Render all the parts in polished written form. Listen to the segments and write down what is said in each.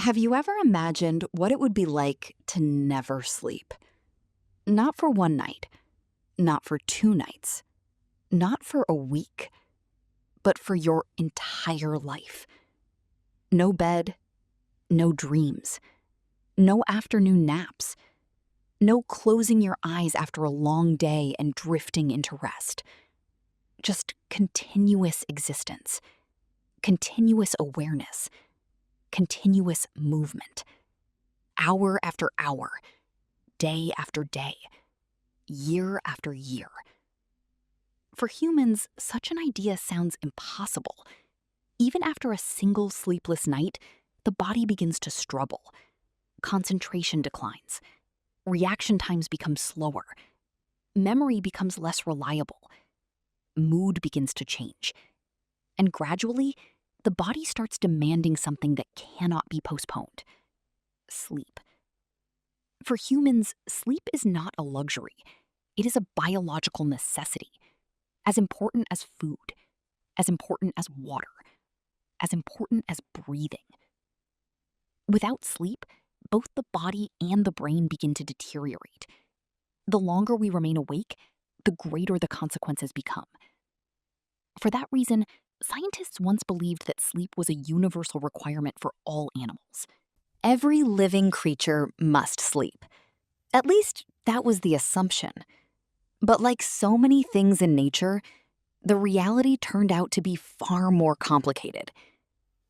Have you ever imagined what it would be like to never sleep? Not for one night, not for 2 nights, not for a week, but for your entire life. No bed, no dreams, no afternoon naps, no closing your eyes after a long day and drifting into rest. Just continuous existence, continuous awareness, continuous movement, hour after hour, day after day, year after year. For humans, such an idea sounds impossible. Even after a single sleepless night, the body begins to struggle. Concentration declines. Reaction times become slower. Memory becomes less reliable. Mood begins to change. And gradually, the body starts demanding something that cannot be postponed: sleep. For humans, sleep is not a luxury. It is a biological necessity, as important as food, as important as water, as important as breathing. Without sleep, both the body and the brain begin to deteriorate. The longer we remain awake, the greater the consequences become. For that reason, scientists once believed that sleep was a universal requirement for all animals. Every living creature must sleep. At least, that was the assumption. But like so many things in nature, the reality turned out to be far more complicated.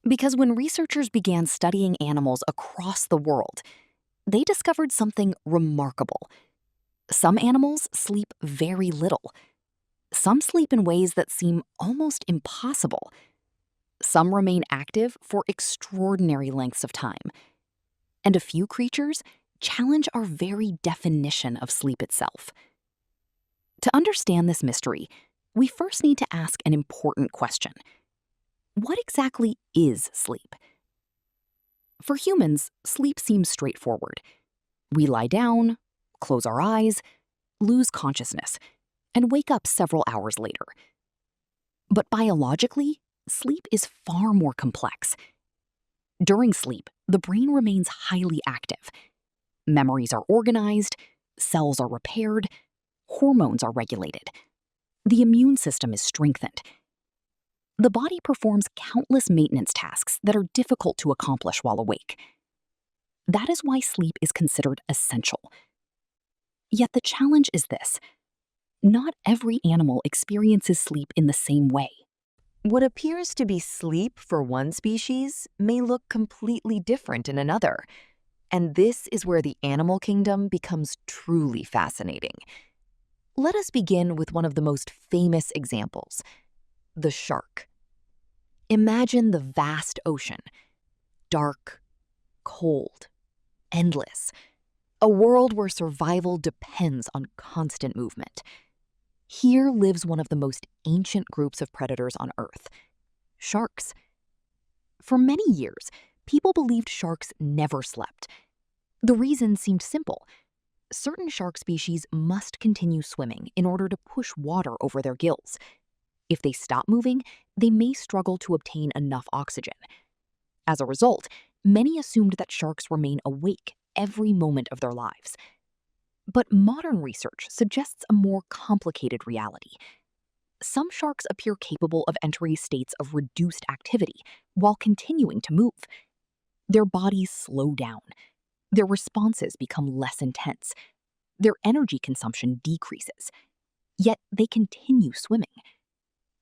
Because when researchers began studying animals across the world, they discovered something remarkable. Some animals sleep very little. Some sleep in ways that seem almost impossible. Some remain active for extraordinary lengths of time. And a few creatures challenge our very definition of sleep itself. To understand this mystery, we first need to ask an important question. What exactly is sleep? For humans, sleep seems straightforward. We lie down, close our eyes, lose consciousness, and wake up several hours later. But biologically, sleep is far more complex. During sleep, the brain remains highly active. Memories are organized, cells are repaired, hormones are regulated. The immune system is strengthened. The body performs countless maintenance tasks that are difficult to accomplish while awake. That is why sleep is considered essential. Yet the challenge is this: not every animal experiences sleep in the same way. What appears to be sleep for one species may look completely different in another. And this is where the animal kingdom becomes truly fascinating. Let us begin with one of the most famous examples: the shark. Imagine the vast ocean, dark, cold, endless, a world where survival depends on constant movement. Here lives one of the most ancient groups of predators on Earth: sharks. For many years, people believed sharks never slept. The reason seemed simple. Certain shark species must continue swimming in order to push water over their gills. If they stop moving, they may struggle to obtain enough oxygen. As a result, many assumed that sharks remain awake every moment of their lives. But modern research suggests a more complicated reality. Some sharks appear capable of entering states of reduced activity while continuing to move. Their bodies slow down. Their responses become less intense. Their energy consumption decreases. Yet they continue swimming.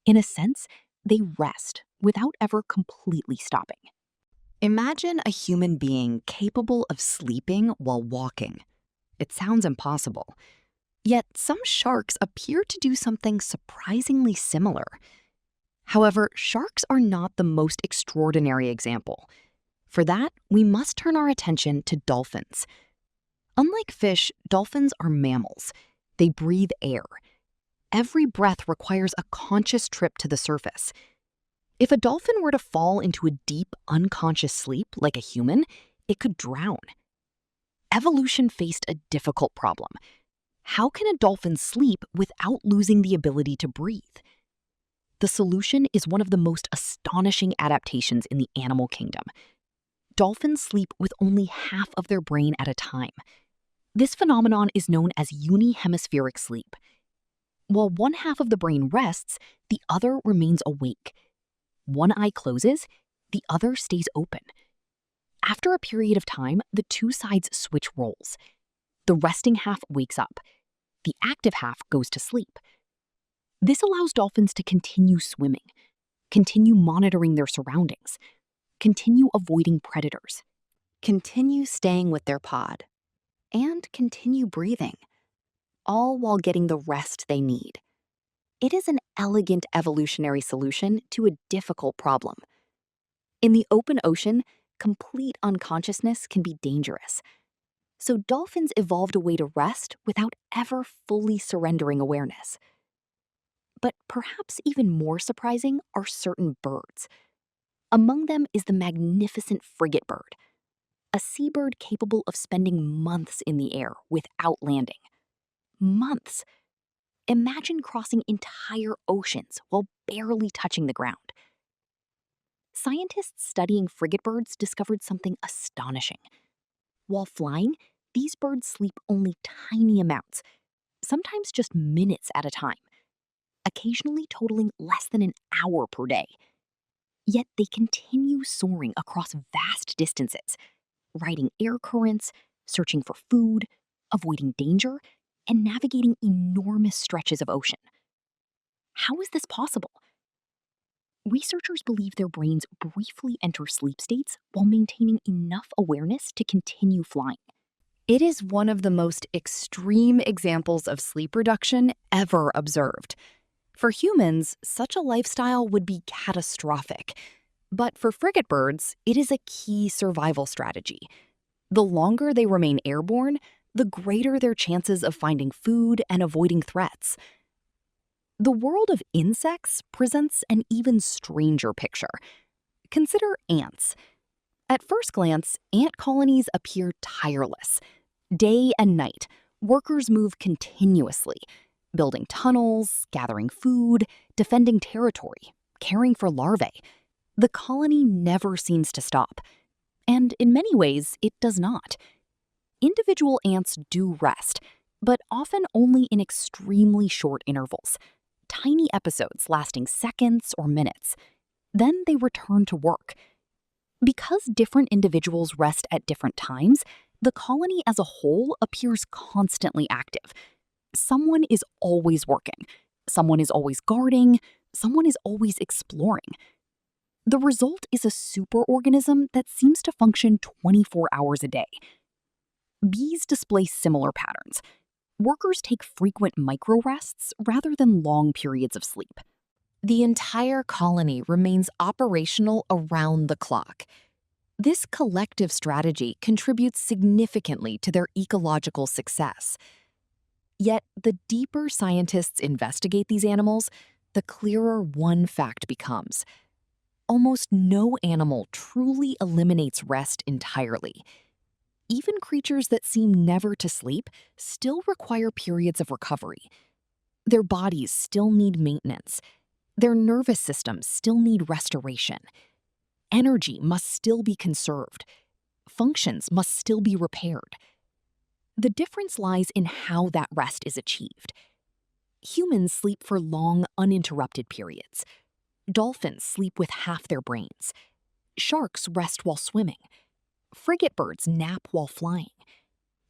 In a sense, they rest without ever completely stopping. Imagine a human being capable of sleeping while walking. It sounds impossible. Yet some sharks appear to do something surprisingly similar. However, sharks are not the most extraordinary example. For that, we must turn our attention to dolphins. Unlike fish, dolphins are mammals. They breathe air. Every breath requires a conscious trip to the surface. If a dolphin were to fall into a deep, unconscious sleep like a human, it could drown. Evolution faced a difficult problem. How can a dolphin sleep without losing the ability to breathe? The solution is one of the most astonishing adaptations in the animal kingdom: Dolphins sleep with only half of their brain at a time. This phenomenon is known as unihemispheric sleep. While one half of the brain rests, the other remains awake. One eye closes, the other stays open. After a period of time, the two sides switch roles. The resting half wakes up. The active half goes to sleep. This allows dolphins to continue swimming, continue monitoring their surroundings, continue avoiding predators, continue staying with their pod, and continue breathing, all while getting the rest they need. It is an elegant evolutionary solution to a difficult problem. In the open ocean, complete unconsciousness can be dangerous. So dolphins evolved a way to rest without ever fully surrendering awareness. But perhaps even more surprising are certain birds. Among them is the magnificent frigate bird, a seabird capable of spending months in the air without landing. Months. Imagine crossing entire oceans while barely touching the ground. Scientists studying frigate birds discovered something astonishing. While flying, these birds sleep only tiny amounts, sometimes just minutes at a time, occasionally totaling less than an hour per day. Yet they continue soaring across vast distances, riding air currents, searching for food, avoiding danger, and navigating enormous stretches of ocean. How is this possible? Researchers believe their brains briefly enter sleep states while maintaining enough awareness to continue flying. It is one of the most extreme examples of sleep reduction ever observed. For humans, such a lifestyle would be catastrophic. But for frigate birds, it is a key survival strategy. The longer they remain airborne, the greater their chances of finding food and avoiding threats. The world of insects presents an even stranger picture. Consider ants. At first glance, ant colonies appear tireless. Day and night, workers move continuously, building tunnels, gathering food, defending territory, caring for larvae. The colony never seems to stop. And in many ways, it does not. Individual ants do rest, but often only in extremely short intervals. Tiny episodes lasting seconds or minutes. Then they return to work. Because different individuals rest at different times, the colony as a whole appears constantly active. Someone is always working. Someone is always guarding. Someone is always exploring. The result is a superorganism that seems to function 24 hours a day. Bees display similar patterns. Workers take frequent micro-rests rather than long periods of sleep. The entire colony remains operational around the clock. This collective strategy contributes significantly to their ecological success. Yet, the deeper scientists investigate these animals, the clearer one fact becomes. Almost no animal truly eliminates rest entirely. Even creatures that seem never to sleep still require periods of recovery. Their bodies still need maintenance. Their nervous systems still need restoration. Energy must still be conserved. Functions must still be repaired. The difference lies in how that rest is achieved. Humans sleep for long, uninterrupted periods. Dolphins sleep with half their brains. Sharks rest while swimming. Frigate birds nap while flying.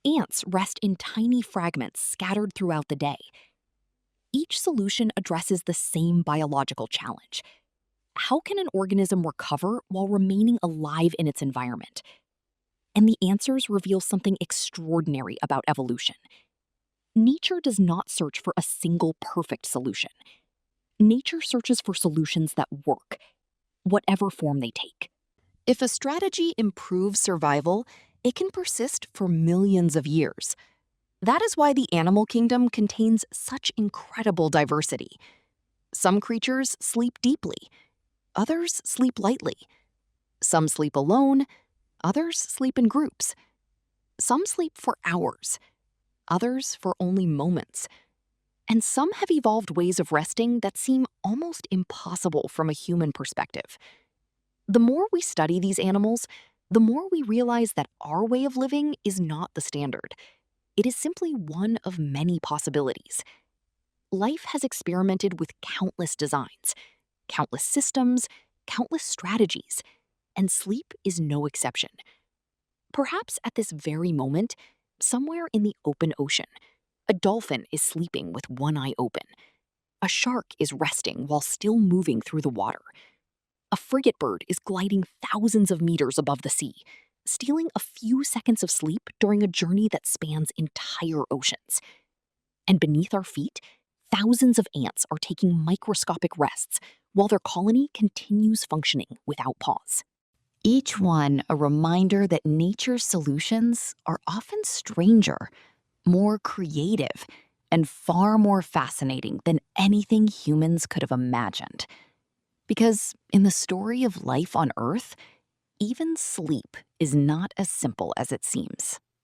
Ants rest in tiny fragments scattered throughout the day. Each solution addresses the same biological challenge. How can an organism recover while remaining alive in its environment? And the answers reveal something extraordinary about evolution. Nature does not search for a single perfect solution. Nature searches for solutions that work, whatever form they take. If a strategy improves survival, it can persist for millions of years. That is why the animal kingdom contains such incredible diversity. Some creatures sleep deeply. Others sleep lightly. Some sleep alone. Others sleep in groups. Some sleep for hours. Others for only moments. And some have evolved ways of resting that seem almost impossible from a human perspective. The more we study these animals, the more we realize that our way of living is not the standard. It is simply one of many possibilities. Life has experimented with countless designs, countless systems, countless strategies, and sleep is no exception. Perhaps at this very moment, somewhere in the open ocean, a dolphin is sleeping with one eye open. A shark is resting while still moving through the water. A frigate bird is gliding thousands of meters above the sea, stealing a few seconds of sleep during a journey that spans entire oceans. And beneath our feet, thousands of ants are taking microscopic rests while their colony continues functioning without pause. Each one a reminder that nature's solutions are often stranger, more creative, and far more fascinating than anything humans could have imagined. Because in the story of life on Earth, even sleep is not as simple as it seems.